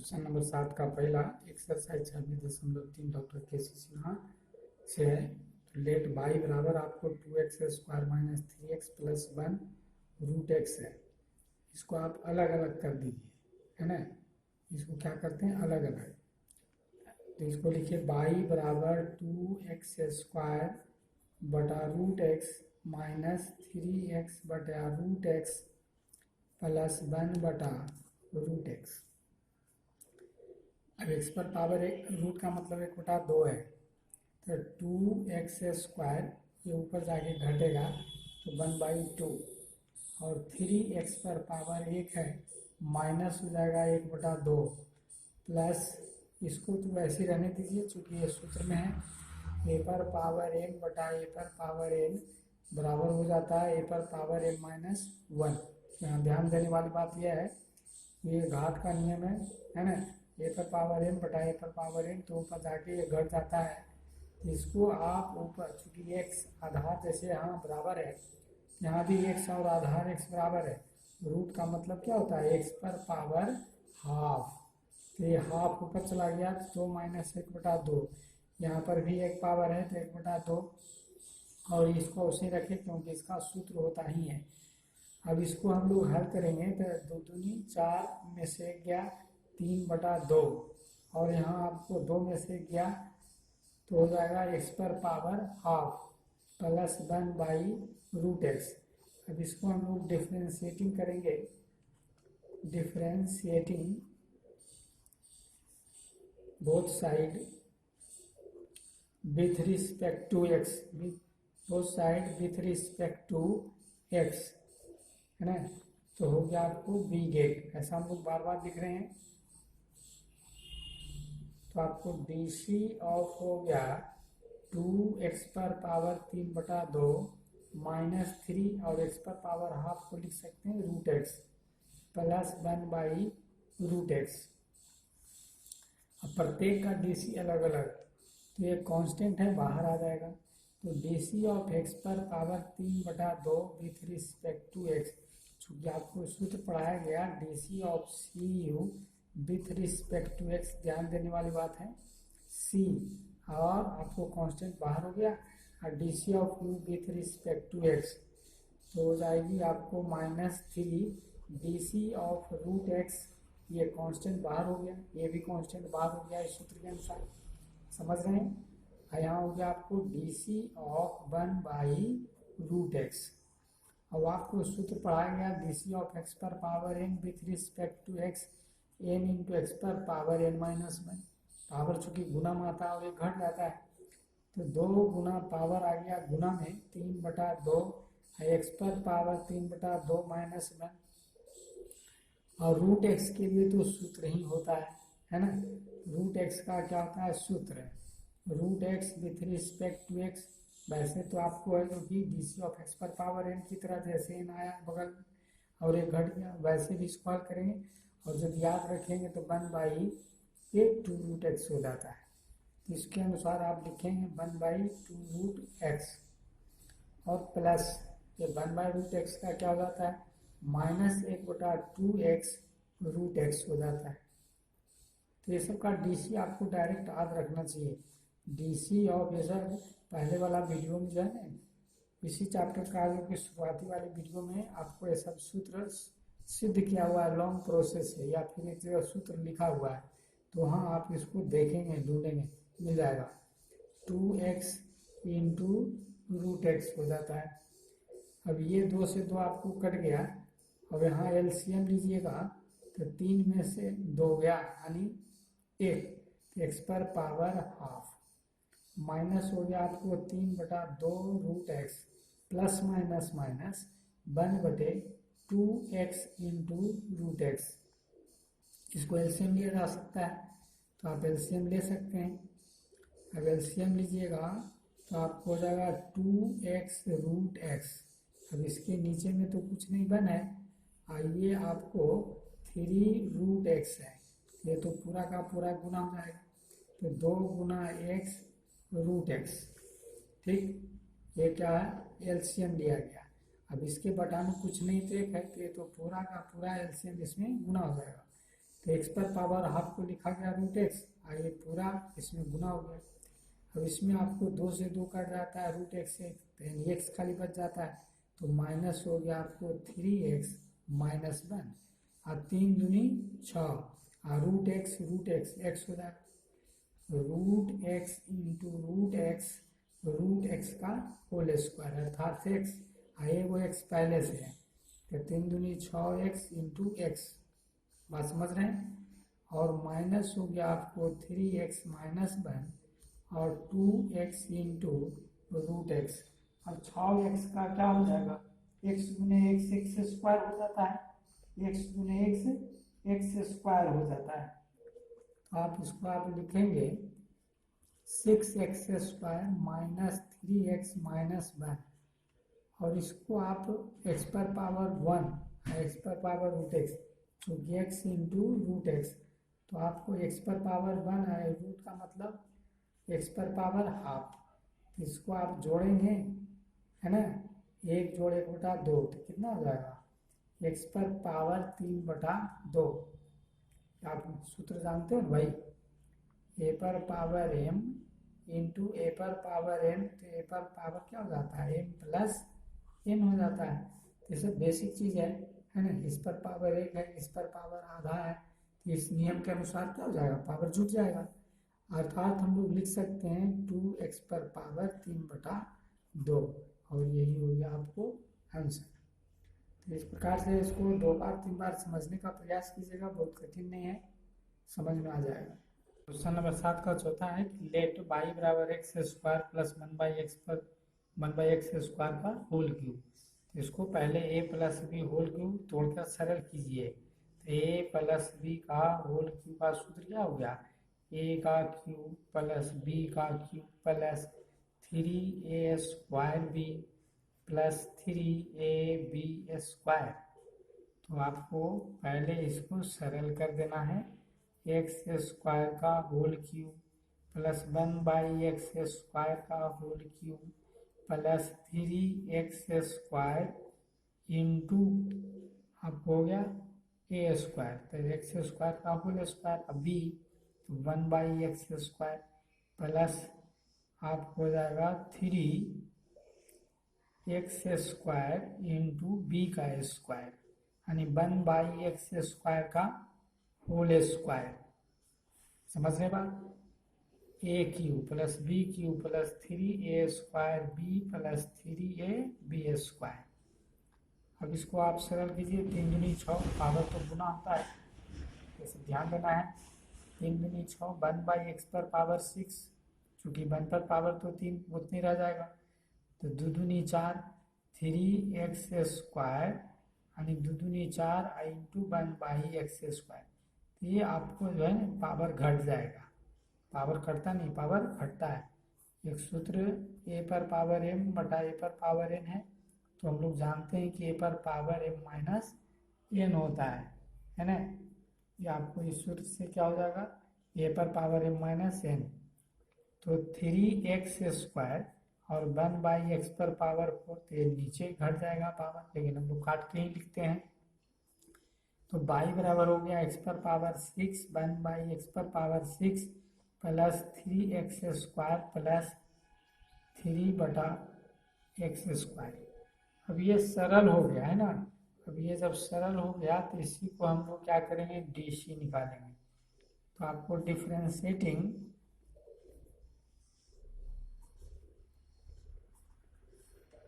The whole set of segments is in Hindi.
क्वेश्चन नंबर 7 का पहला एक्सरसाइज 26.3 डॉक्टर के.सी. सिन्हा से है। तो लेट y बराबर आपको 2x square minus 3x plus 1 root x है। इसको आप अलग अलग कर दीजिए, है ना। इसको क्या करते हैं, अलग अलग। तो इसको लिखिए y बराबर 2x स्क्वायर बटा रूट एक्स माइनस 3x बटा रूट एक्स प्लस 1 बटा रूट एक्स। अब एक्स पर पावर एक रूट का मतलब 1/2 है, तो 2x स्क्वायर ये ऊपर जाके घटेगा तो 1/2 और 3x पर पावर 1 है माइनस हो जाएगा 1/2 प्लस इसको तो वैसे रहने दीजिए चूँकि ये सूत्र में है। a पर पावर n बटा a पर पावर n बराबर हो जाता है a पर पावर n माइनस 1। यहाँ ध्यान देने वाली बात यह है, ये घात का नियम है ना। ए पर पावर n बटा ए पर पावर n, तो ऊपर जाके ये घट जाता है। इसको आप ऊपर चूंकि x आधार जैसे यहाँ बराबर है, यहाँ भी x और आधार x बराबर है। रूट का मतलब क्या होता है, x पर पावर हाफ। तो ये हाफ ऊपर चला गया तो माइनस 1/2। यहाँ पर भी एक पावर है तो 1/2 और इसको उसे रखें क्योंकि इसका सूत्र होता ही है। अब इसको हम लोग हल करेंगे तो 2 दूनी 4 में से गया 3/2 और यहाँ आपको 2 में से गया तो हो जाएगा x पर पावर हाफ प्लस 1/√x। अब इसको हम लोग डिफ्रेंशिएटिंग करेंगे, differentiating both side with respect to x, both side with respect to x, है ना। तो हो गया आपको बी गेट, ऐसा हम लोग बार बार लिख रहे हैं। तो आपको डी सी ऑफ हो गया 2x पर पावर 3/2 माइनस 3 और x पर पावर हाफ को लिख सकते हैं रूट एक्स प्लस 1/√x। अब प्रत्येक का डी सी अलग अलग, तो ये कांस्टेंट है बाहर आ जाएगा। तो डी सी ऑफ x पर power 3/2 with respect to x, चूँकि आपको सूत्र पढ़ाया गया D C of C U with respect to x, ध्यान देने वाली बात है सी, और आपको कांस्टेंट बाहर हो गया और D C of U with respect to x तो हो जाएगी आपको -3 D C of root x. ये कांस्टेंट बाहर हो गया, ये भी कांस्टेंट बाहर हो गया इस सूत्र के अनुसार, समझ रहे हैं। यहाँ हो गया आपको डी सी ऑफ 1/√x। अब आपको सूत्र पढ़ाया गया डी सी ऑफ एक्स पर power n with respect to x n into x पर पावर n माइनस 1। पावर चूंकि गुना में आता है और ये घट जाता है तो 2 गुना पावर आ गया गुना में 3/2 एक्स पर पावर 3/2 माइनस 1। और रूट एक्स के लिए तो सूत्र ही होता है ना। रूट एक्स का क्या होता है, सूत्र है root x with respect to x. वैसे तो आपको है क्योंकि डी सी ऑफ एक्स पर पावर n की तरह जैसे n आया बगल और एक घट गया, वैसे भी इसको हल करेंगे और जब याद रखेंगे तो 1/2√x हो जाता है। तो इसके अनुसार आप लिखेंगे 1/2√x और प्लस ये 1/√x का क्या हो जाता है, -1/2x√x हो जाता है। तो ये सब का डीसी आपको डायरेक्ट याद रखना चाहिए। डीसी ऑफ ये सब पहले वाला वीडियो में जो है ना, इसी चैप्टर का आगे की शुरुआती वाली वीडियो में आपको ये सब सूत्र सिद्ध किया हुआ है, लॉन्ग प्रोसेस है या फिर एक जगह सूत्र लिखा हुआ है, तो हाँ आप इसको देखेंगे ढूंढेंगे मिल जाएगा। 2x इंटू रूट एक्स हो जाता है। अब ये 2 से 2 आपको कट गया, अब यहाँ एलसीएम लीजिएगा तो 3 में से 2 गया यानी 1, एक्स पर पावर हाफ माइनस हो गया आपको 3/2√x plus minus minus 1/2x into root x. इसको एलसीएम लिया जा सकता है तो आप एलसीएम ले सकते हैं। अब एलसीएम लीजिएगा तो आपको हो जाएगा 2x√x। अब इसके नीचे में तो कुछ नहीं बना है, आइए आपको 3√x है, ये तो पूरा का पूरा गुना हो जाएगा तो 2 गुना x√x, ठीक। ये क्या है, एलसीएम लिया गया। अब इसके बटा में कुछ नहीं तो एक है, तो ये तो पूरा का पूरा एलसीएम इसमें गुना हो जाएगा। तो एक्स पर पावर हाफ को लिखा गया रूट एक्स, और ये पूरा इसमें गुना हो गया। अब इसमें आपको 2 से 2 कट जाता है, रूट एक्स से, तो यानी एक्स खाली बच जाता है, तो माइनस हो गया आपको 3x माइनस 1, और 3 दूनी 6, और रूट एक्स एक्स हो जाएगा, root x into root x का होल स्क्वायर अर्थात एक्स, आए वो एक्स पहले से है, तो 3 दूनी 6x इंटू एक्स, बात समझ रहे हैं। और माइनस हो गया आपको 3x माइनस 1 और 2x इंटू रूट एक्स। अब 6x का क्या हो जाएगा, x गुने एक्स स्क्वायर हो जाता है, x गुने एक्स स्क्वायर हो जाता है। तो आप इसको आप लिखेंगे 6x square minus 3x minus 1, और इसको आप x पर पावर 1 एक्स पर पावर रूट एक्स, क्योंकि x इंटू रूट एक्स, तो आपको x पर पावर 1 है, रूट का मतलब x पर पावर हाफ, इसको आप जोड़ेंगे, है ना, 1 जोड़ 1 बटा 2, तो कितना हो जाएगा, x पर पावर 3 बटा 2। आप सूत्र जानते हो भाई, a पर पावर m इंटू ए पर पावर n, तो a पर पावर क्या हो जाता है, m प्लस n हो जाता है। तो ये सब बेसिक चीज़ है ना, इस पर पावर 1 है, इस पर पावर आधा है, तो इस नियम के अनुसार क्या हो जाएगा, पावर जुट जाएगा, अर्थात हम लोग लिख सकते हैं 2x पर पावर 3 बटा 2, और यही हो गया आपको आंसर। तो इस प्रकार से इसको 2 बार 3 बार समझने का प्रयास कीजिएगा, बहुत कठिन नहीं है, समझ में आ जाएगा। क्वेश्चन नंबर 7 का चौथा है कि लेट y बराबर x square plus 1/x square का होल क्यूब। तो इसको पहले a plus B whole cube तोड़कर सरल कीजिए। तो a प्लस बी का होल क्यूब का सूत्र क्या हो गया, a का क्यूब प्लस b का cube plus 3a square b plus 3ab square. तो आपको पहले इसको सरल कर देना है, एक्स स्क्वायर का whole cube plus 1/x square का whole cube plus 3x square into आपको हो गया ए स्क्वायर, तो एक्स स्क्वायर का होल स्क्वायर, अब बी 1/x स्क्वायर प्लस आपको हो जाएगा 3x स्क्वायर इंटू बी का स्क्वायर, यानी 1/x स्क्वायर का होल स्क्वायर, समझ रहे बात, A cube plus B cube plus 3a square B plus 3ab square. अब इसको आप सरल कीजिए, 3 दूनी 6, पावर तो गुना होता है, जैसे ध्यान देना है, 3 दूनी 6 1/x पर पावर 6, चूँकि 1 पर पावर तो 3 उतनी रह जाएगा, तो 2 दूनी 4 3x स्क्वायर, यानी 2 दूनी 4 इंटू 1/x स्क्वायर। तो ये आपको जो है ना पावर घट जाएगा, पावर कटता नहीं, पावर घटता है। एक सूत्र a पर पावर m बटा a पर पावर n है, तो हम लोग जानते हैं कि a पर पावर m माइनस n होता है ना, ये आपको इस सूत्र से क्या हो जाएगा, a पर पावर m माइनस n, तो 3x स्क्वायर और 1/x पर पावर 4, तो ये नीचे घट जाएगा पावर, लेकिन हम लोग काट के ही लिखते हैं। तो y बराबर हो गया x पर पावर 6 1/x पर power 6 plus 3x square plus 3/x square. अब ये सरल हो गया है ना, अब ये जब सरल हो गया तो इसी को हम लोग क्या करेंगे, DC निकालेंगे। तो आपको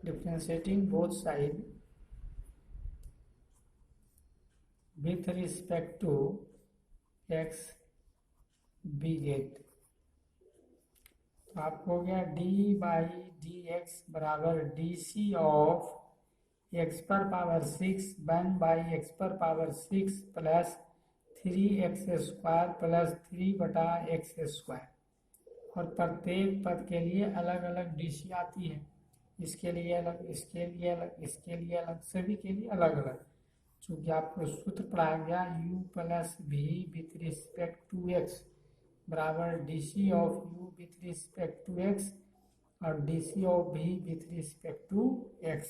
differentiating both side with respect to x we get, तो आपको हो गया d/dx बराबर DC ऑफ x पर पावर 6 1/x पर power 6 plus 3x square plus 3/x square, और प्रत्येक पद के लिए अलग अलग DC आती है, इसके लिए अलग, इसके लिए अलग, इसके लिए अलग, सभी के लिए अलग अलग, चूँकि आपको सूत्र पढ़ाया गया u plus v with respect to x बराबर DC of u with respect to x और DC of v with respect to x।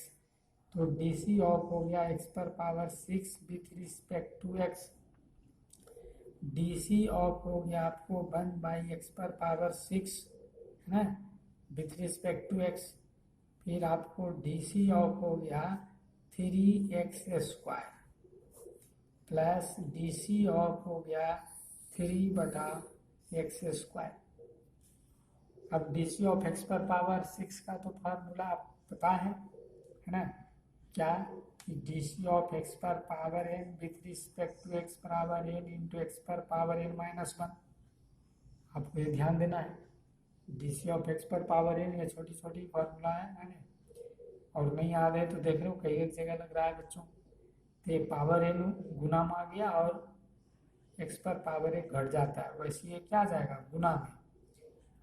तो DC ऑफ हो गया x पर power 6 with respect to x D C of हो गया आपको 1/x पर पावर 6 है ना विथ रिस्पेक्ट टू x। फिर आपको डी सी ऑफ हो गया 3x² plus D C of हो गया 3/x²। अब डी सी ऑफ x पर पावर 6 का तो फार्मूला आप पता है ना क्या, डी सी ऑफ x पर power n with respect to x बराबर n इंटू एक्स पर पावर n-1। आपको ये ध्यान देना है, डी सी ऑफ x पर पावर n ये छोटी छोटी फार्मूला है ना, और नहीं याद है तो देख लो कई एक जगह लग रहा है बच्चों। तो ये पावर n गुना में आ गया और x पर पावर 1 घट जाता है, वैसे ये क्या जाएगा गुना में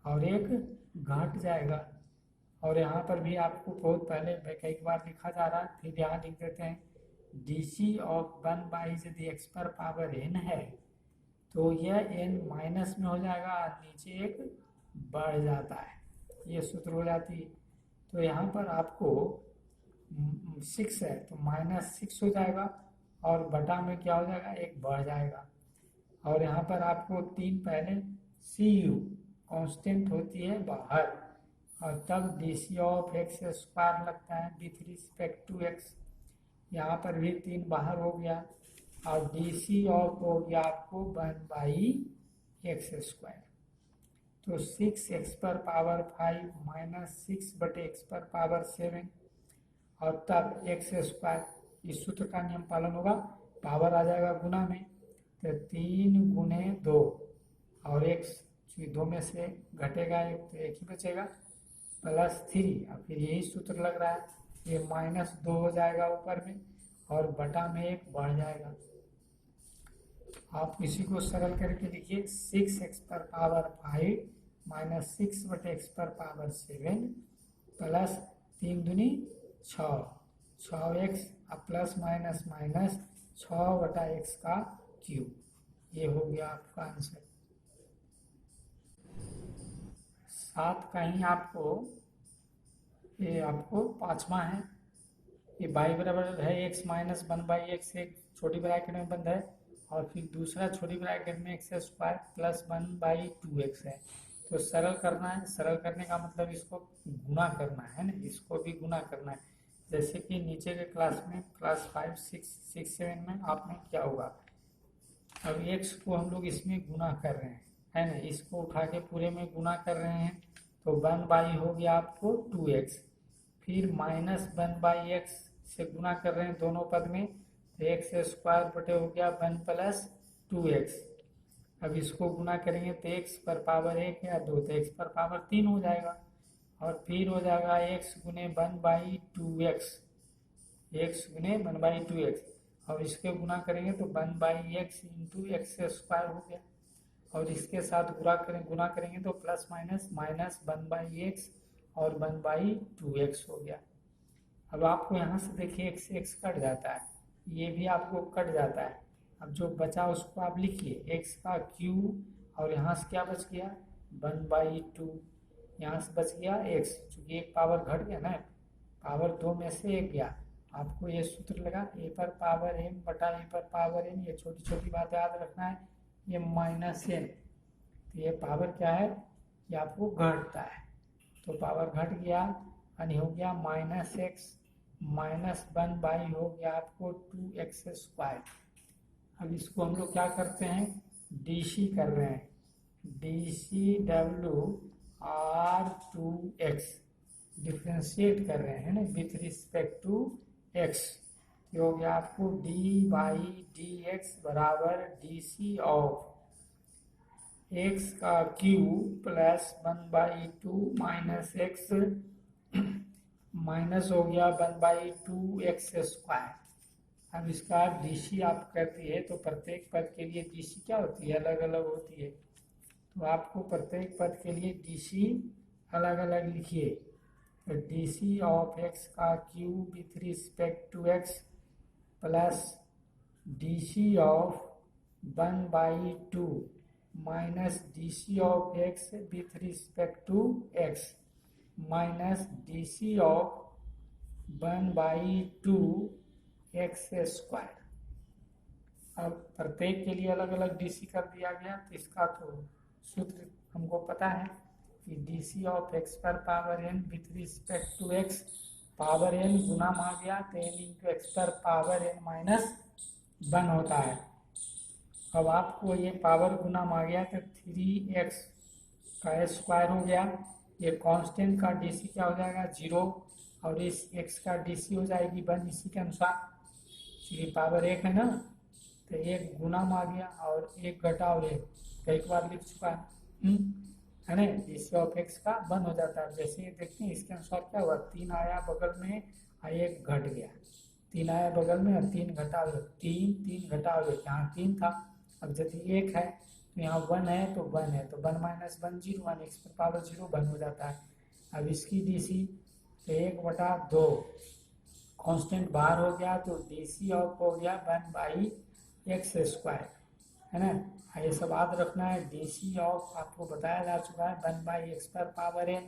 और एक घट जाएगा। और यहाँ पर भी आपको बहुत पहले कई बार लिखा जा रहा है, फिर यहाँ लिख देते हैं डी सी ऑफ 1/, यदि x पर पावर n है तो यह n माइनस में हो जाएगा और नीचे एक बढ़ जाता है, ये सूत्र हो जाती है। तो यहाँ पर आपको 6 है तो -6 हो जाएगा और बटा में क्या हो जाएगा एक बढ़ जाएगा। और यहाँ पर आपको 3 पहले सी यू कॉन्स्टेंट होती है बाहर, और तब डी सी ऑफ x² लगता है विथ रिस्पेक्ट टू x। यहाँ पर भी 3 बाहर हो गया और डी सी ऑफ हो गया आपको 1/x²। तो 6x पर पावर 5 माइनस 6/x पर पावर 7 और तब x²। इस सूत्र का नियम पालन होगा, पावर आ जाएगा गुना में, तो 3 गुने 2 और x 2 में से घटेगा एक तो एक ही बचेगा प्लस 3। और फिर यही सूत्र लग रहा है, ये -2 हो जाएगा ऊपर में और बटा में एक बढ़ जाएगा। आप इसी को सरल करके लिखिए 6x पर पावर 5 माइनस 6/x पर पावर 7 प्लस 3 दूनी 6x plus minus minus 6/x का क्यूब। ये हो गया आपका आंसर। 7 कहीं आपको ये आपको 5वां है, ये y बराबर है x माइनस 1/x, एक छोटी ब्रैकेट में बंद है और फिर दूसरा छोटी ब्रैकेट में x² प्लस 1/2x है। तो सरल करना है, सरल करने का मतलब इसको गुना करना है ना, इसको भी गुना करना है। जैसे कि नीचे के क्लास में क्लास 5, 6, 7 में आपने क्या होगा, अब x को हम लोग इसमें गुना कर रहे हैं है ना, इसको उठा के पूरे में गुना कर रहे हैं तो 1/ हो गया आपको 2x, फिर -1/x से गुना कर रहे हैं दोनों पद में तो x² बटे हो गया 1 प्लस 2x। अब इसको गुना करेंगे तो x पर पावर 1 या 2 तो x पर पावर 3 हो जाएगा और फिर हो जाएगा x गुने 1/2x, x गुने 1/2x और इसके गुना करेंगे तो 1/x इंटू x² हो गया और इसके साथ गुना करेंगे तो प्लस माइनस माइनस 1/x और 1/2x हो गया। अब आपको यहाँ से देखिए x कट जाता है, ये भी आपको कट जाता है। अब जो बचा उसको आप लिखिए x का क्यूब और यहाँ से क्या बच गया 1/2, यहाँ से बच गया x, चूँकि एक पावर घट गया ना, पावर 2 में से 1 गया। आपको ये सूत्र लगा a पर पावर m बटा a पर पावर n, ये छोटी छोटी बात याद रखना है, ये -n। तो ये पावर क्या है, ये आपको घटता है तो पावर घट गया यानी हो गया -x माइनस 1/, हो गया आपको 2x²। अब इसको हम लोग क्या करते हैं DC कर रहे हैं, DCW R2x डिफ्रेंशिएट कर रहे हैं ना विथ रिस्पेक्ट टू x। तो हो गया आपको d/dx बराबर DC ऑफ x का cube plus 1/2 minus x minus हो गया 1/2x²। अब इसका DC आप करती है तो प्रत्येक पद के लिए DC क्या होती है अलग अलग होती है, तो आपको प्रत्येक पद के लिए DC अलग अलग लिखिए। तो DC ऑफ x का cube with respect to x plus DC of 1/2 minus DC of x with respect to x minus DC of 1/2 x²। अब प्रत्येक के लिए अलग अलग डीसी कर दिया गया, तो इसका तो सूत्र हमको पता है कि डीसी ऑफ एक्स पर power n with respect to x power n गुना में आ गया तो एन इंटू एक्स पर पावर एन माइनस 1 होता है। अब आपको ये पावर गुना में आ गया तो 3x का स्क्वायर हो गया, ये कांस्टेंट का डीसी क्या हो जाएगा 0 और इस x का डीसी हो जाएगी 1 इसी के अनुसार, इसलिए पावर 1 है ना, तो 1 गुना में आ गया और 1 घटा और 1 कई बार लिख चुका है ना, डीसी ऑफ एक्स का 1 हो जाता है। जैसे देखते हैं इसके अनुसार क्या हुआ, 3 आया बगल में और 1 घट गया, 3 आया बगल में और 3 घटा और 3 घटा और 1, यहाँ 3 था, अब यदि 1 है तो यहाँ 1 है तो 1 है, तो 1 माइनस 1 0, 1 एक्स पर पावर 0 1 हो जाता है। अब इसकी डीसी तो 1/2 कांस्टेंट बाहर हो गया तो डीसी ऑफ हो गया 1/x स्क्वायर, है ना। ये सब याद रखना है, डीसी ऑफ आपको बताया जा चुका है 1/x पर पावर n,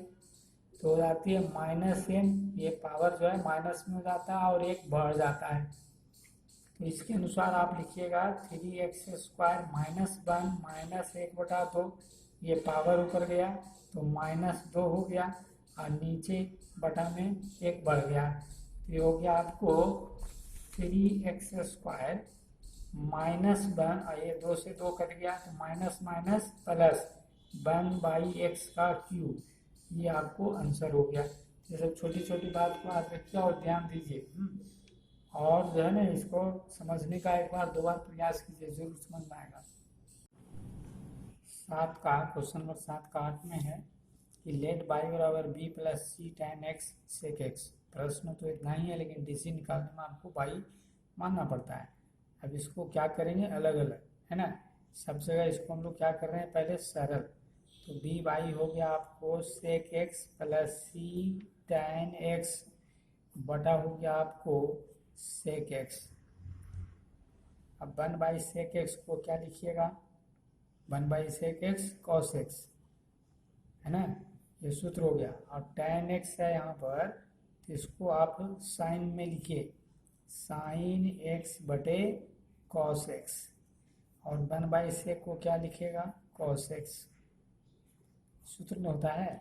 तो हो जाती है -n, ये पावर जो है माइनस में हो जाता है और 1 बढ़ जाता है, तो इसके अनुसार आप लिखिएगा 3x स्क्वायर -1 माइनस 1/2, ये पावर ऊपर गया तो -2 हो गया और नीचे बटा में 1 बढ़ गया, तो ये हो गया आपको 3x स्क्वायर -1 और ये 2 से 2 कट गया तो माइनस माइनस प्लस 1/x का क्यूब, ये आपको आंसर हो गया। ये सब छोटी छोटी बात को आप रखिए और ध्यान दीजिए, और जो है ना इसको समझने का एक बार 2 बार प्रयास कीजिए, जरूर समझ में आएगा। 7 का क्वेश्चन नंबर 7 का 8 में है कि लेट y बराबर b प्लस सी tan x sec x, प्रश्न तो इतना ही है लेकिन डीसी निकालने में आपको y मानना पड़ता है। अब इसको क्या करेंगे अलग अलग, है ना, सब जगह इसको हम लोग क्या कर रहे हैं पहले सरल, तो बी वाई हो गया आपको सेक एक्स प्लस सी tan x बटा हो गया आपको सेक एक्स। अब 1/सेक एक्स को क्या लिखिएगा 1/सेक एक्स कॉस एक्स, है ना, ये सूत्र हो गया, और tan x है यहाँ पर तो इसको आप साइन में लिखिए साइन x बटे कॉस एक्स, और 1/सेक को क्या लिखेगा कॉस एक्स, सूत्र में होता है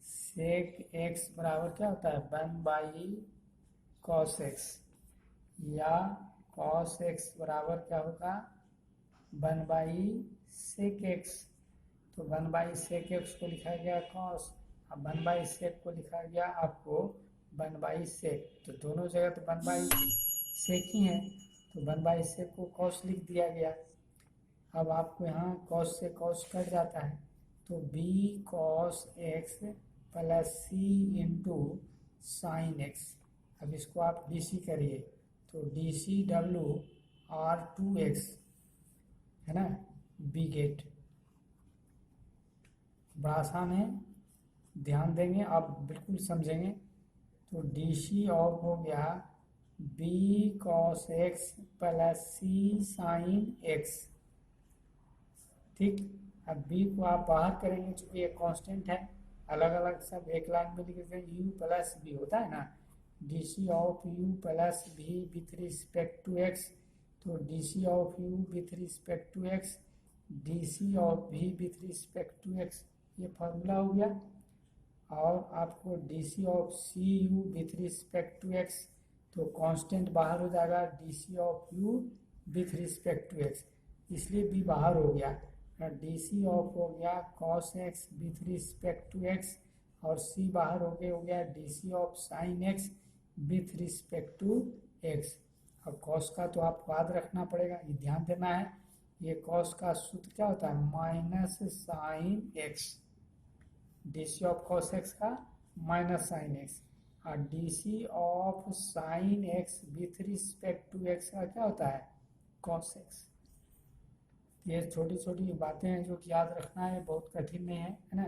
सेक एक्स बराबर क्या होता है 1/कॉस एक्स, या कॉस एक्स बराबर क्या होगा 1/सेक एक्स, तो 1/सेक एक्स को लिखा गया कॉस, अब 1/सेक को लिखा गया आपको 1/सेक, तो दोनों जगह तो 1/सेक ही है, तो 1/सेक को कॉस लिख दिया गया। अब आपको यहाँ कॉस से कॉस कट जाता है, तो b कॉस एक्स प्लस सी इंटू साइन एक्स, अब इसको आप डीसी करिए तो DCW R2x, है ना, बी गेट, बड़ा आसान है, ध्यान देंगे आप बिल्कुल समझेंगे, तो DC ऑफ हो गया b कॉस एक्स प्लस सी साइन एक्स, ठीक। अब b को आप बाहर करेंगे चूँकि ये कांस्टेंट है, अलग अलग सब एक लाइन में लिख देते हैं, u प्लस b होता है ना, DC of u plus v with respect to x, तो DC of u with respect to x DC of v with respect to x, ये फार्मूला हो गया। और आपको DC of cu with respect to x, तो कांस्टेंट बाहर हो जाएगा DC of u with respect to x, इसलिए b बाहर हो गया, DC ऑफ हो गया cos x with respect to x, और c बाहर हो गया DC of sine x with respect to x। अब cos का तो आपको याद रखना पड़ेगा, ये ध्यान देना है, ये cos का सूत्र क्या होता है minus sine x, DC of cos x का माइनस साइन x, और DC of sine x with respect to x का क्या होता है cos x। ये छोटी छोटी बातें हैं जो कि याद रखना है, बहुत कठिन नहीं है ना,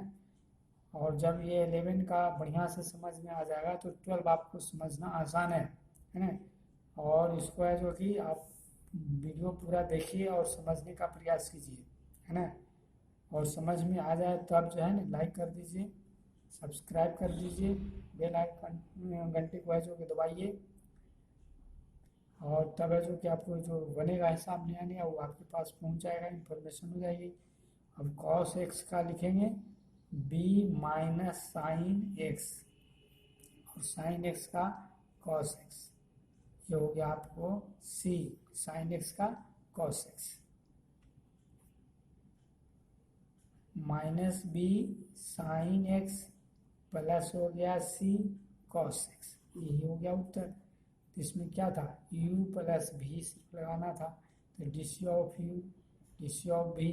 और जब ये 11 का बढ़िया से समझ में आ जाएगा तो 12 आपको समझना आसान है ना, और इसको है जो कि आप वीडियो पूरा देखिए और समझने का प्रयास कीजिए, है ना, और समझ में आ जाए तब जो है ना लाइक कर दीजिए, सब्सक्राइब कर दीजिए, बेल आइकन घंटे को है जो कि दबाइए, और तब है जो कि आपको जो बनेगा हिसाब नया नया वो आपके पास पहुंच जाएगा, इन्फॉर्मेशन हो जाएगी। अब कॉस एक्स का लिखेंगे बी माइनस साइन एक्स, और साइन एक्स का कॉस एक्स, ये हो गया आपको सी साइन एक्स का cos x, minus B sine x plus हो गया सी कॉस एक्स, यही हो गया उत्तर। तो इसमें क्या था, u प्लस भी लगाना था, तो D C of U D C of भी,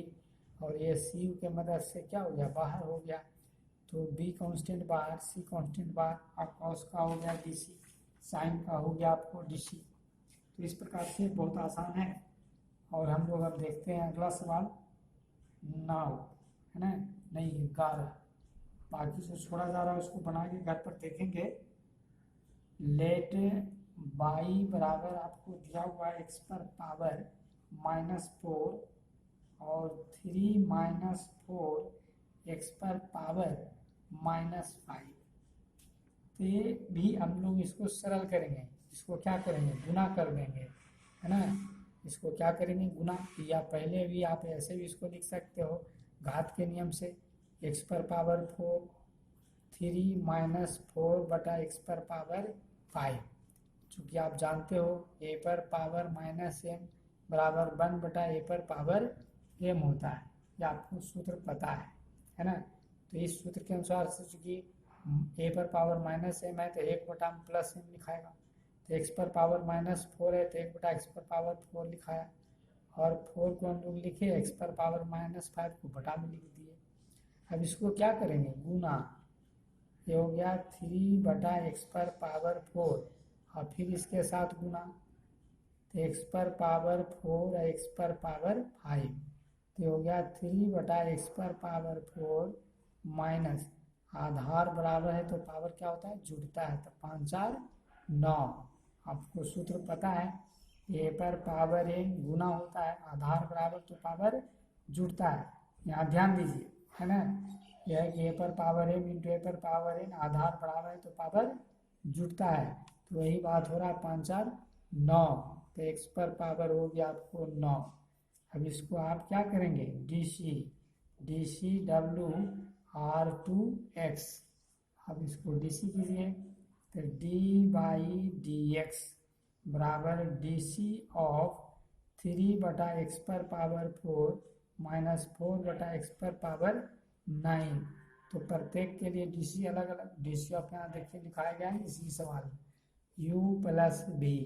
और ये सी यू के मदद से क्या हो गया, बाहर हो गया, तो b कांस्टेंट बाहर, c कांस्टेंट बाहर, और cos का हो गया डी सी, साइन का हो गया आपको डी सी। तो इस प्रकार से बहुत आसान है। और हम लोग अब देखते हैं अगला सवाल 9 है ना, नहीं 11, बाकी जो छोड़ा जा रहा है उसको बना के घर पर देखेंगे। लेट बाई बराबर आपको दिया हुआ है एक्स पर पावर -4 और 3 माइनस 4 एक्स पर पावर -5। तो ये भी हम लोग इसको सरल करेंगे, इसको क्या करेंगे, गुना कर देंगे, है ना। इसको क्या करेंगे, गुना, या पहले भी आप ऐसे भी इसको लिख सकते हो घात के नियम से, एक्स पर पावर 4 3 माइनस 4 बटा एक्स पर पावर 5, चूँकि आप जानते हो ए पर पावर -m बराबर 1 बटा ए पर पावर m होता है, ये आपको सूत्र पता है ना। तो इस सूत्र के अनुसार से चूँकि ए पर पावर -m है तो 1 बटा प्लस m लिखाएगा, तो एक्स पर पावर -4 है तो 1 बटा एक्स पर पावर 4 लिखाया, और 4 को हम लोग लिखे एक्स पर पावर -5 को बटा में लिख दिए। अब इसको क्या करेंगे, गुना, ये हो गया 3 बटा एक्स पर पावर 4 और फिर इसके साथ गुना, तो एक्स पर पावर 4 और एक्स पर पावर 5, तो हो गया 3 बटा एक्स पर पावर 4 माइनस आधार बराबर है तो पावर क्या होता है, जुड़ता है, तो 5 4 9, आपको सूत्र पता है, ए पर पावर ए गुना होता है, आधार बराबर तो पावर जुड़ता है। यहाँ ध्यान दीजिए, है ना, यह है कि ए पर पावर एम इंटू ए पर पावर एन, आधार बराबर है तो पावर जुड़ता है, तो वही बात हो रहा है 5 4 9, तो एक्स पर पावर हो गया आपको 9। अब इसको आप क्या करेंगे, डी सी डब्ल्यू R2x, अब इसको डी सी कीजिए, तो डी बाई डी एक्स बराबर डी सी ऑफ 3 बटा एक्स पर पावर 4 माइनस 4 बटा एक्स पर पावर 9। तो प्रत्येक के लिए डी सी अलग अलग, डी सी ऑफ यहाँ देखिए लिखाया गया है इसी सवाल में u प्लस बी,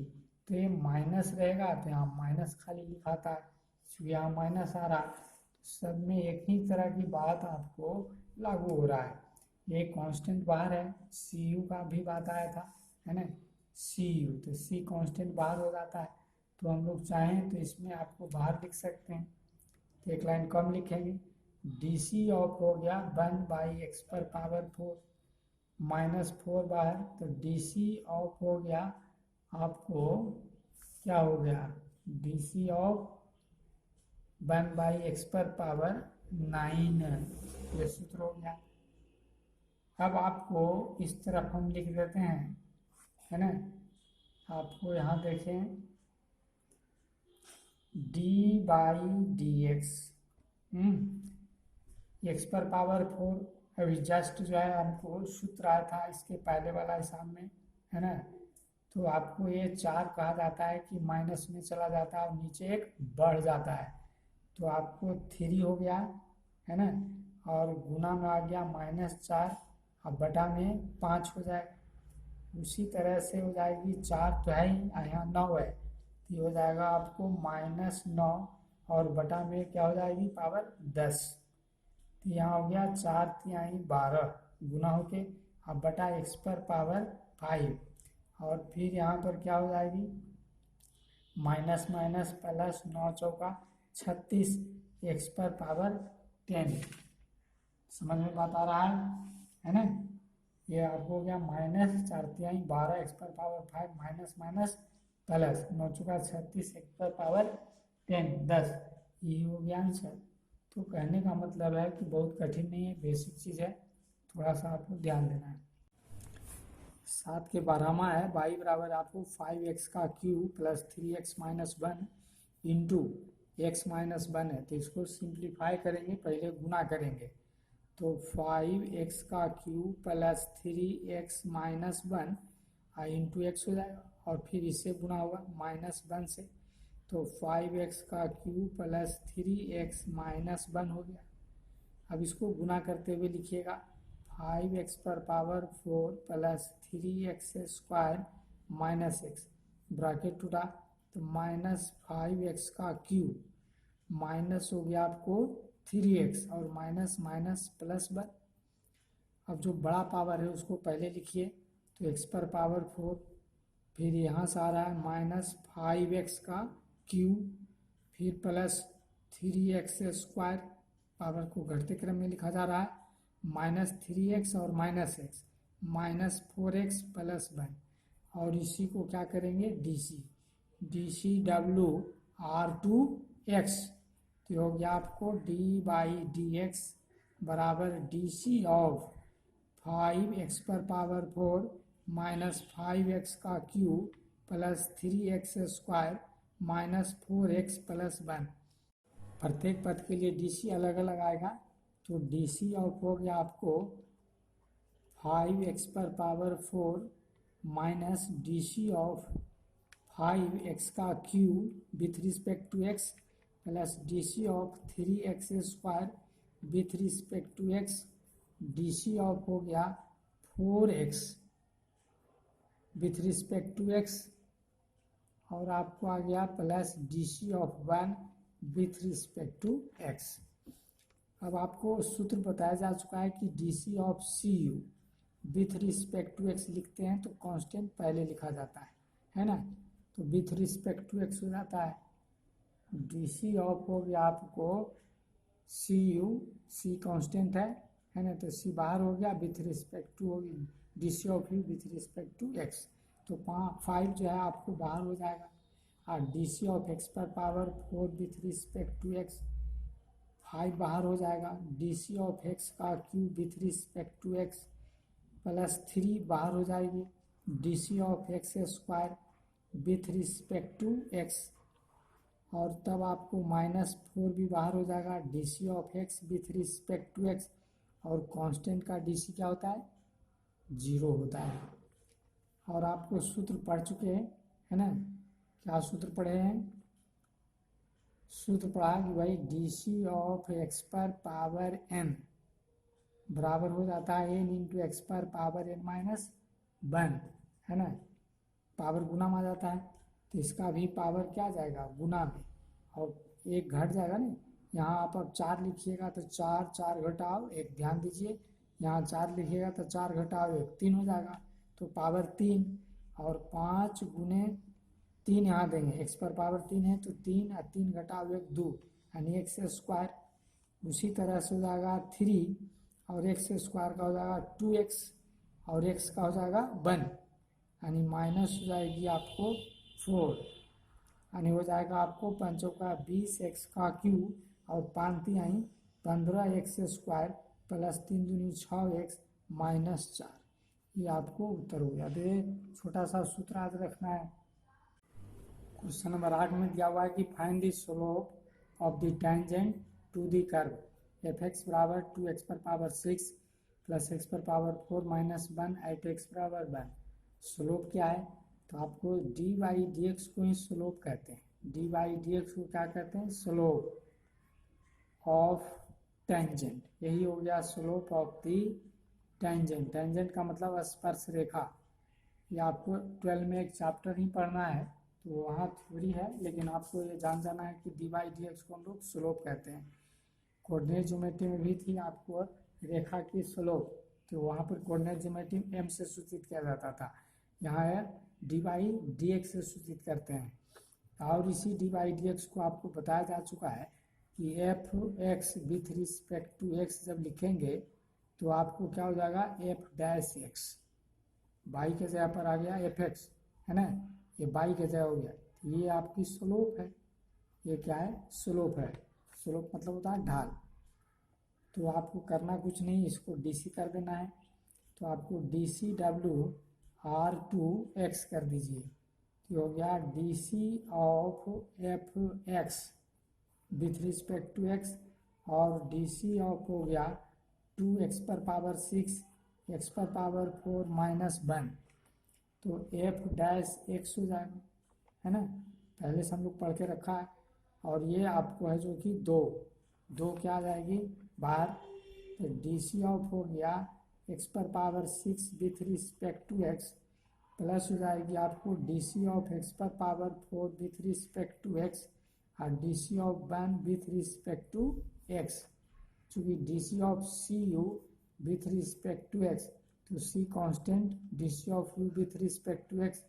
तो ये माइनस रहेगा तो यहाँ माइनस खाली लिखा था, यहाँ माइनस आ रहा, तो सब में एक ही तरह की बात आपको लागू हो रहा है। ये कांस्टेंट बाहर है, सी यू का भी बात आया था, है ना, सी यू, तो सी कांस्टेंट बाहर हो जाता है, तो हम लोग चाहें तो इसमें आपको बाहर लिख सकते हैं, तो एक लाइन कम लिखेंगे, डी सी ऑफ हो गया 1 बाई एक्स पर पावर 4 -4 बाहर, तो डी सी ऑफ हो गया आपको क्या हो गया, D C of 1 by x पर पावर 9, ये सूत्र हो गया। अब आपको इस तरफ हम लिख देते हैं, है ना, आपको यहाँ देखें D by D x, x पर पावर 4, अभी जस्ट जो है हमको सूत्र आया था इसके पहले वाला हिसाब में, है ना, तो आपको ये 4 कहा जाता है कि माइनस में चला जाता है और नीचे एक बढ़ जाता है, तो आपको 3 हो गया, है ना, और गुना में आ गया -4, अब बटा में 5 हो जाएगा। उसी तरह से हो जाएगी 4 तो है ही, यहाँ 9 है, तो ये हो जाएगा आपको -9 और बटा में क्या हो जाएगी पावर 10, तो यहाँ हो गया 4 तिहाई 12 गुना होके, अब बटा एक्स पर पावर 5, और फिर यहाँ पर क्या हो जाएगी माइनस माइनस प्लस 9 चौका 36 एक्स पर पावर 10, समझ में बात आ रहा है ना। ये आपको हो गया -4 तिहाई 12 एक्स पर पावर 5 माइनस माइनस प्लस 9 चौका 36 एक्स पर पावर 10 ये हो गया आंसर। तो कहने का मतलब है कि बहुत कठिन नहीं है, बेसिक चीज़ है, थोड़ा सा आपको ध्यान देना है। 7 के 12वां है, y बराबर आपको 5x का cube plus 3x minus 1 into x minus 1 है, तो इसको सिंप्लीफाई करेंगे, पहले गुना करेंगे। तो 5x का cube plus 3x minus 1 into x हो जाएगा, और फिर इससे गुना होगा -1 से, तो 5x का क्यूब प्लस 3x माइनस 1 हो गया। अब इसको गुना करते हुए लिखिएगा 5x पर power 4 plus 3x square minus x, bracket टूटा तो -5x का क्यूब माइनस हो गया आपको 3x और माइनस माइनस प्लस 1। अब जो बड़ा पावर है उसको पहले लिखिए, तो x पर पावर 4, फिर यहाँ से आ रहा है -5x का क्यूब, फिर प्लस 3x स्क्वायर, पावर को घटते क्रम में लिखा जा रहा है, -3x और -x, -4x प्लस 1, और इसी को क्या करेंगे डी डब्ल्यू R2x, तो हो गया आपको d/dx बराबर डी ऑफ 5x पर पावर 4 -5x का cube plus 3x square -4x plus 1। प्रत्येक पद के लिए डीसी अलग अलग आएगा, तो डीसी ऑफ हो गया आपको 5x पर power 4 minus DC of 5x का cube with respect to x plus DC of 3x square with respect to x, DC of हो गया 4x with respect to x, और आपको आ गया plus DC of 1 with respect to x। अब आपको सूत्र बताया जा चुका है कि DC of C U with respect to x लिखते हैं तो कांस्टेंट पहले लिखा जाता है ना, तो विथ रिस्पेक्ट टू x हो जाता है। डीसी ऑफ हो गया आपको सी यू, सी कांस्टेंट है ना, तो सी बाहर हो गया, with respect to DC of U with respect to x, तो 5 जो है आपको बाहर हो जाएगा, और डीसी ऑफ x पर power 4 with respect to x 5 बाहर हो जाएगा, डीसी ऑफ x का cube with respect to x plus 3 बाहर हो जाएगी, DC of x square with respect to x, और तब आपको -4 भी बाहर हो जाएगा, DC of x with respect to x, और कांस्टेंट का डीसी क्या होता है 0 होता है। और आपको सूत्र पढ़ चुके हैं है ना, क्या सूत्र पढ़े हैं, सूत्र पढ़ा कि भाई डीसी ऑफ x पर पावर n बराबर हो जाता है n इंटू एक्स पर पावर n माइनस 1, है ना, पावर गुना में आ जाता है, तो इसका भी पावर क्या जाएगा गुना में, और एक घट जाएगा ना, यहाँ आप अब 4 लिखिएगा तो 4 4 घटाओ 1, ध्यान दीजिए यहाँ 4 लिखिएगा तो 4 घटाओ 1 3 हो जाएगा, तो पावर 3, और 5 गुने 3 यहाँ देंगे, x पर पावर 3 है तो 3 और 3 घटाओ 1 2, यानी x स्क्वायर। उसी तरह से हो जाएगा 3 और x स्क्वायर का हो जाएगा 2x और x का हो जाएगा 1, यानी माइनस हो जाएगी आपको 4, यानी हो जाएगा आपको 5 का 20 x का क्यूब और 5 आई 15 x स्क्वायर प्लस 3 दूनी 6x माइनस 4, ये आपको उत्तर हो गया। तो छोटा सा सूत्र याद रखना है। क्वेश्चन नंबर 8 में दिया हुआ है कि find the slope of the tangent to the curve F x बराबर 2x पर पावर 6 प्लस x पर पावर 4 माइनस 1 एट x बराबर 1। स्लोप क्या है, तो आपको dy/dx को ही स्लोप कहते हैं, dy/dx को क्या कहते हैं स्लोप ऑफ टेंजेंट, यही हो गया slope of the tangent. Tangent का मतलब स्पर्श रेखा, ये आपको 12 में एक चैप्टर ही पढ़ना है, तो वहाँ थ्योरी है, लेकिन आपको ये जान जाना है कि dy/dx को हम लोग स्लोप कहते हैं। कोऑर्डिनेट ज्योमेट्री में भी थी आपको रेखा की स्लोप, तो वहाँ पर कोऑर्डिनेट ज्योमेट्री m से सूचित किया जाता था, यहाँ है dy/dx से सूचित करते हैं। और इसी dy/dx को आपको बताया जा चुका है कि f(x) with respect to x जब लिखेंगे तो आपको क्या हो जाएगा f'(x), y के जगह पर आ गया fx, है ना, ये y के जगह हो गया, ये आपकी स्लोप है, ये क्या है स्लोप है, स्लोप मतलब होता है ढाल। तो आपको करना कुछ नहीं, इसको डीसी कर देना है, तो आपको डीसी डब्ल्यू R2x कर दीजिए, तो हो गया DC of fx with respect to x, और DC ऑफ हो गया 2x पर पावर 6 x पर पावर 4 माइनस 1, तो f डैश x हो जाएगा, है ना। पहले से हम लोग पढ़ के रखा है। और ये आपको है जो कि दो क्या आ जाएगी बाहर, तो DC ऑफ हो गया x पर power 6 with respect to x, plus हो जाएगी आपको DC ऑफ x पर power 4 with respect to x, और DC of 1 with respect to x, चूँकि DC of CU with respect to x, तो C constant, DC of U with respect to x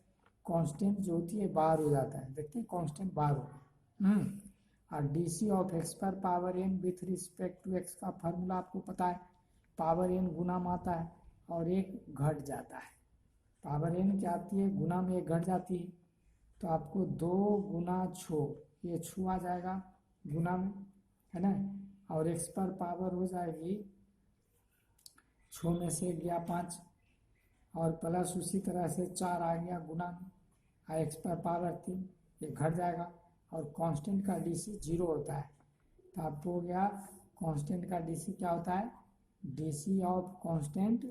constant जो होती है बाहर हो जाता है, देखते हैं कांस्टेंट बाहर हो गया। और DC ऑफ x पर power n with respect to x का फार्मूला आपको पता है, पावर n गुना में आता है और एक घट जाता है, पावर n क्या आती है गुना में एक घट जाती है, तो आपको 2 गुना 6, ये 6 आ जाएगा गुना में, है ना। और x पर पावर हो जाएगी 6 में से गया 5, और प्लस उसी तरह से 4 आ गया गुना में, और x पर पावर 3 ये घट जाएगा, और कांस्टेंट का DC 0 होता है, तो आपको हो गया कांस्टेंट का DC क्या होता है, DC ऑफ कांस्टेंट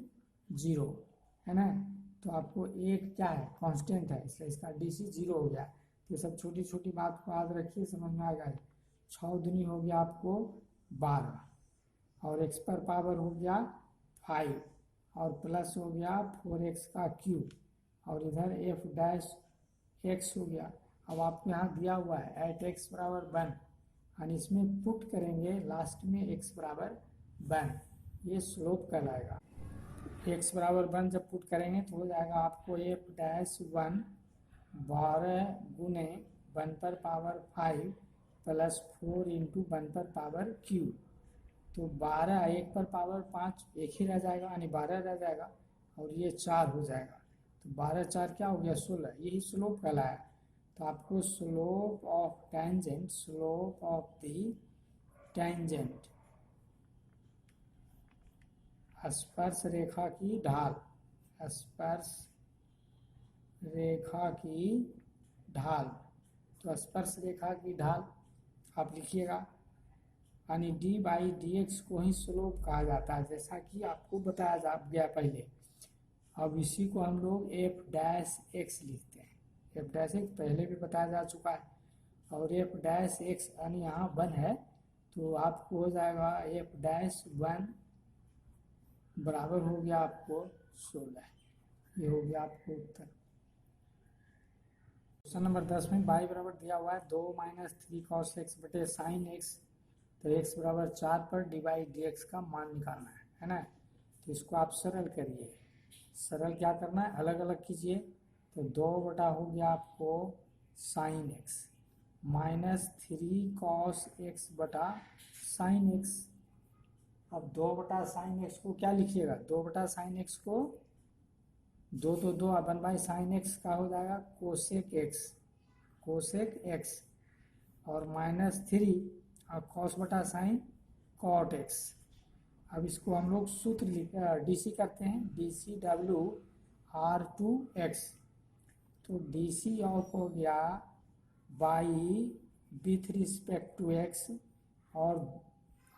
0, है ना। तो आपको एक क्या है कांस्टेंट है, इसलिए इसका DC 0 हो गया। तो सब छोटी छोटी बात को याद रखिए, समझ में आएगा। 6 दूनी हो गया आपको 12, और x पर पावर हो गया 5, और प्लस हो गया 4x का क्यूब, और इधर f डैश x हो गया। अब आपको यहाँ दिया हुआ है एट x बराबर 1, और इसमें पुट करेंगे लास्ट में x बराबर 1, ये स्लोप कहलाएगा। x बराबर 1 जब पुट करेंगे तो हो जाएगा आपको f डैश 1 12 गुने 1 पर पावर 5 प्लस 4 इंटू 1 पर पावर क्यू, तो 12 1 पर पावर 5 एक ही रह जाएगा, यानी 12 रह जाएगा, और ये 4 हो जाएगा, तो 12 4 क्या हो गया 16, यही स्लोप कहलाया। तो आपको slope of tangent, slope of the tangent, स्पर्श रेखा की ढाल, स्पर्श रेखा की ढाल, तो स्पर्श रेखा की ढाल आप लिखिएगा, यानी d/dx को ही स्लोप कहा जाता है, जैसा कि आपको बताया जा गया पहले। अब इसी को हम लोग f डैश x लिखते हैं, f डैश x पहले भी बताया जा चुका है, और f डैश x यानी यहाँ 1 है, तो आपको हो जाएगा f डैश 1 बराबर हो गया आपको 16, ये हो गया आपको उत्तर। क्वेश्चन नंबर 10 में y बराबर दिया हुआ है 2 माइनस 3 cos x बटे साइन x, तो x बराबर 4 पर d/dx का मान निकालना है ना। तो इसको आप सरल करिए, सरल क्या करना है अलग अलग कीजिए, तो 2 बटा हो गया आपको sine x minus 3 cos x बटा साइन x। अब 2 बटा साइन x को क्या लिखिएगा, 2 बटा साइन x को 2 तो 2 1 बाई साइन x का हो जाएगा कोसेक x, कोसेक x, और माइनस 3 और cos बटा साइन कॉट x। अब इसको हम लोग सूत्र DC करते हैं, DC W R2x, तो DC ऑफ हो गया by with respect to x, और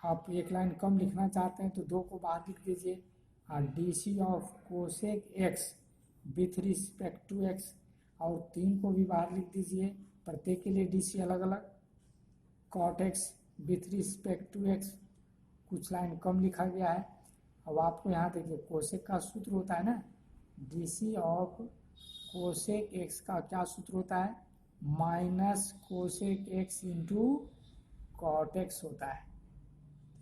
आप एक लाइन कम लिखना चाहते हैं तो 2 को बाहर लिख दीजिए, और DC of cosec x with respect to x, और 3 को भी बाहर लिख दीजिए, प्रत्येक के लिए DC अलग अलग, cot x with respect to x, कुछ लाइन कम लिखा गया है। अब आपको यहाँ देखिए कोसेक का सूत्र होता है ना, DC ऑफ कोसेक x का क्या सूत्र होता है, minus cosec x into cot x होता है,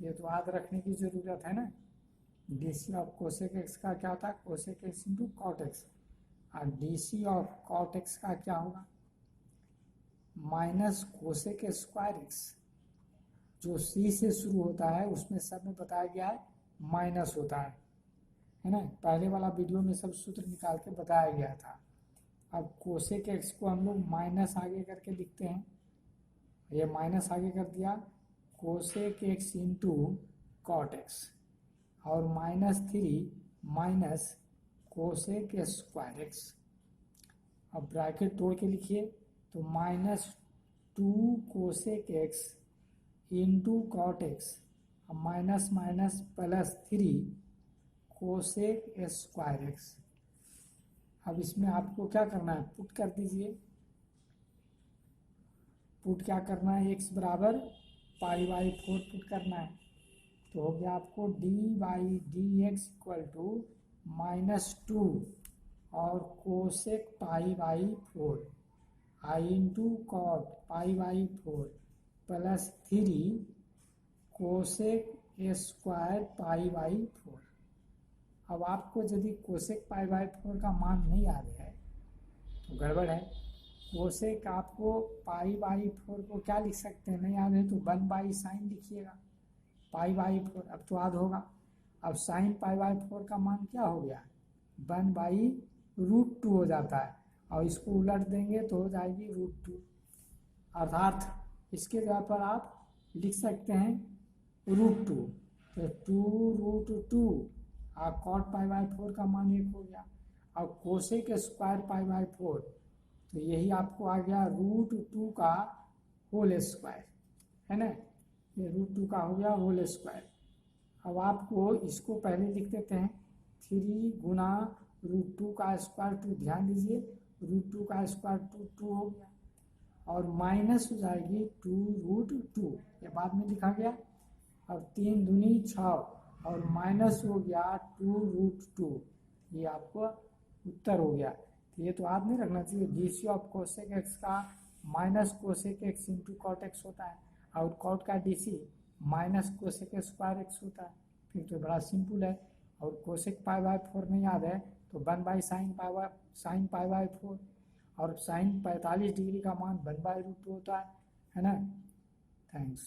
ये तो याद रखने की ज़रूरत है ना। DC ऑफ कोसेक x का क्या होता है, cosec x into cot x, और DC ऑफ कॉट x का क्या होगा, माइनस कोसेक स्क्वायर x, जो C से शुरू होता है उसमें सब में बताया गया है माइनस होता है ना, पहले वाला वीडियो में सब सूत्र निकाल के बताया गया था। अब कोसेक x को हम लोग माइनस आगे करके लिखते हैं, ये माइनस आगे कर दिया cosec x into cot x, और minus 3 minus cosec square x. अब ब्रैकेट तोड़ के लिखिए तो -2 cosec x into cot x, अब minus minus +3 cosec square x. अब इसमें आपको क्या करना है, पुट कर दीजिए। पुट क्या करना है, एक्स बराबर π/4 पुट करना है। तो हो गया आपको d/dx इक्वल टू -2 और कोसेक π/4 आई इंटू कॉट π/4 +3 कोसेक स्क्वायर π/4। अब आपको यदि कोसेक π/4 का मान नहीं आ रहा है तो गड़बड़ है। कोसेक आपको π/4 को क्या लिख सकते हैं, नहीं याद है तो 1/sin लिखिएगा π/4। अब तो याद होगा। अब sin π/4 का मान क्या हो गया, 1/√2 हो जाता है, और इसको उलट देंगे तो हो जाएगी √2। अर्थात इसके जगह पर आप लिख सकते हैं √2, तो 2√2 और कॉट π/4 का मान 1 हो गया। अब कोसेक स्क्वायर π/4 तो यही आपको आ गया √2 का होल स्क्वायर, है ना, ये √2 का हो गया होल स्क्वायर। अब आपको इसको पहले लिख देते हैं 3 गुना √2 का स्क्वायर 2, ध्यान दीजिए √2 का स्क्वायर 2 हो गया, और माइनस हो जाएगी 2√2, ये बाद में लिखा गया। अब 3 दूनी 6 और माइनस हो गया 2√2, ये आपको उत्तर हो गया। तो ये तो याद नहीं रखना चाहिए, जीसी ऑफ कोसेक एक्स का minus cosec x into cot x होता है, और कॉट का DC minus cosec square x होता है। फिर तो बड़ा सिंपल है। और कोसेक π/4 नहीं याद है तो 1/sin π/4, और sin 45 डिग्री का मान 1/√2 होता है ना। थैंक्स।